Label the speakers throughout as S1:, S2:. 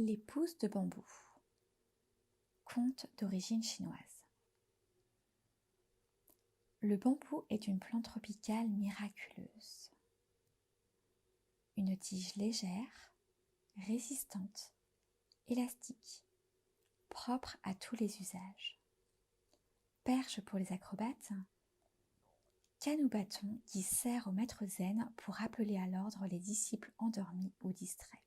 S1: Les pousses de bambou. Conte d'origine chinoise. Le bambou est une plante tropicale miraculeuse. Une tige légère, résistante, élastique, propre à tous les usages. Perche pour les acrobates, canne ou bâton qui sert au maître zen pour appeler à l'ordre les disciples endormis ou distraits.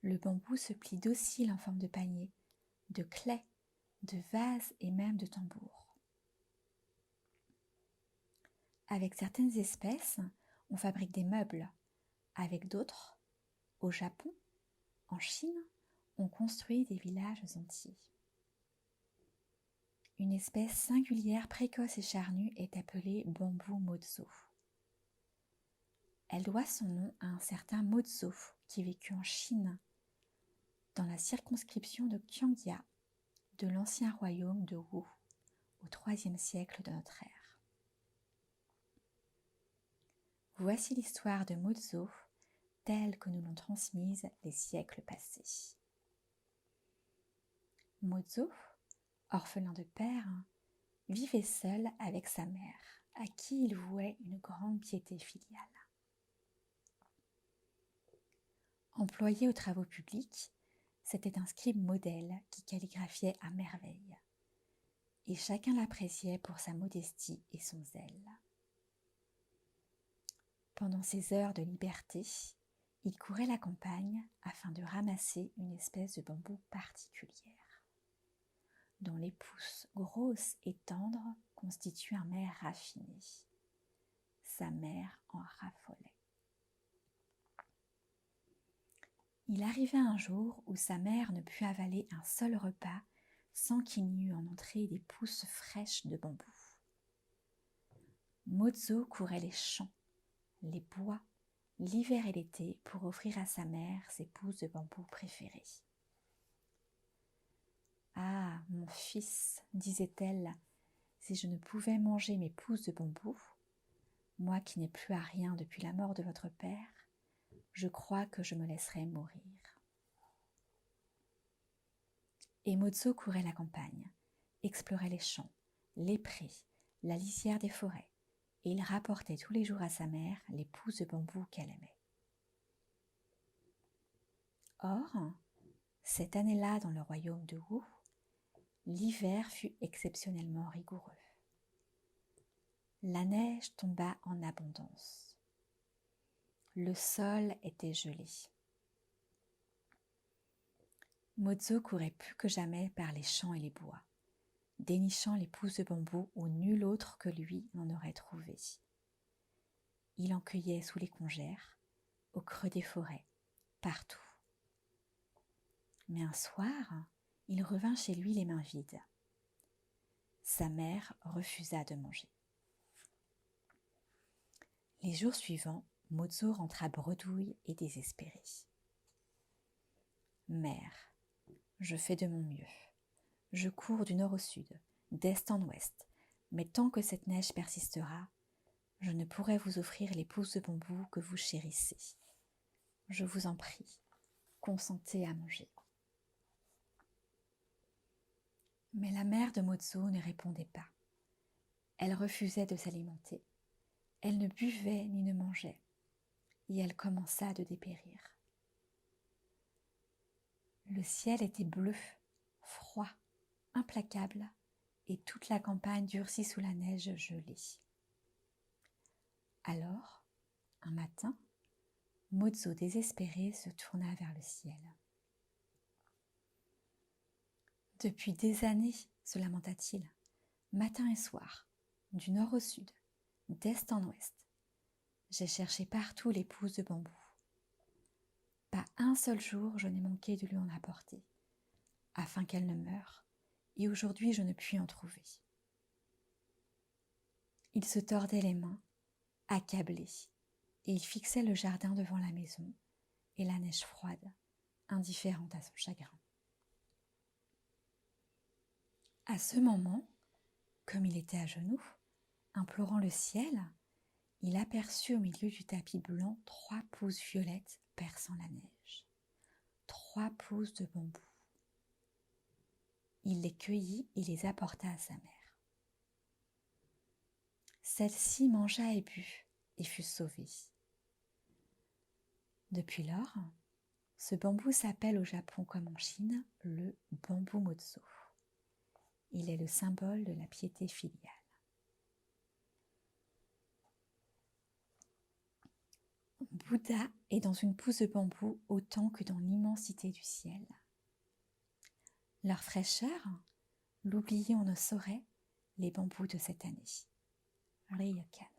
S1: Le bambou se plie docile en forme de panier, de claie, de vase et même de tambour. Avec certaines espèces, on fabrique des meubles. Avec d'autres, au Japon, en Chine, on construit des villages entiers. Une espèce singulière, précoce et charnue est appelée bambou mozo. Elle doit son nom à un certain Mozo qui vécut en Chine, dans la circonscription de Qiangjia, de l'ancien royaume de Wu, au IIIe siècle de notre ère. Voici l'histoire de Mozo, telle que nous l'ont transmise les siècles passés. Mozo, orphelin de père, vivait seul avec sa mère, à qui il vouait une grande piété filiale. Employé aux travaux publics, c'était un scribe modèle qui calligraphiait à merveille, et chacun l'appréciait pour sa modestie et son zèle. Pendant ses heures de liberté, il courait la campagne afin de ramasser une espèce de bambou particulière, dont les pousses grosses et tendres constituent un mets raffiné. Sa mère en raffolait. Il arriva un jour où sa mère ne put avaler un seul repas sans qu'il n'y eût en entrée des pousses fraîches de bambou. Mozo courait les champs, les bois, l'hiver et l'été pour offrir à sa mère ses pousses de bambou préférées. « Ah, mon fils, disait-elle, si je ne pouvais manger mes pousses de bambou, moi qui n'ai plus à rien depuis la mort de votre père, je crois que je me laisserais mourir. » Et Mozo courait la campagne, explorait les champs, les prés, la lisière des forêts, et il rapportait tous les jours à sa mère les pousses de bambou qu'elle aimait. Or, cette année-là dans le royaume de Wu, l'hiver fut exceptionnellement rigoureux. La neige tomba en abondance. Le sol était gelé. Mozo courait plus que jamais par les champs et les bois, dénichant les pousses de bambou où nul autre que lui n'en aurait trouvé. Il en cueillait sous les congères, au creux des forêts, partout. Mais un soir, il revint chez lui les mains vides. Sa mère refusa de manger. Les jours suivants, Mozo rentra bredouille et désespéré. « Mère, je fais de mon mieux. Je cours du nord au sud, d'est en ouest, mais tant que cette neige persistera, je ne pourrai vous offrir les pousses de bambou que vous chérissez. Je vous en prie, consentez à manger. » Mais la mère de Mozo ne répondait pas. Elle refusait de s'alimenter. Elle ne buvait ni ne mangeait, et elle commença de dépérir. Le ciel était bleu, froid, implacable, et toute la campagne durcie sous la neige gelée. Alors, un matin, Mozo désespéré se tourna vers le ciel. « Depuis des années, se lamenta-t-il, matin et soir, du nord au sud, d'est en ouest, j'ai cherché partout les pousses de bambou. Pas un seul jour je n'ai manqué de lui en apporter, afin qu'elle ne meure, et aujourd'hui je ne puis en trouver. » Il se tordait les mains, accablé, et il fixait le jardin devant la maison, et la neige froide, indifférente à son chagrin. À ce moment, comme il était à genoux, implorant le ciel, il aperçut au milieu du tapis blanc 3 pousses violettes perçant la neige. 3 pousses de bambou. Il les cueillit et les apporta à sa mère. Celle-ci mangea et but et fut sauvée. Depuis lors, ce bambou s'appelle au Japon comme en Chine le bambou mozo. Il est le symbole de la piété filiale. Bouddha est dans une pousse de bambou autant que dans l'immensité du ciel. Leur fraîcheur, l'oublier on ne saurait les bambous de cette année. Ryokan.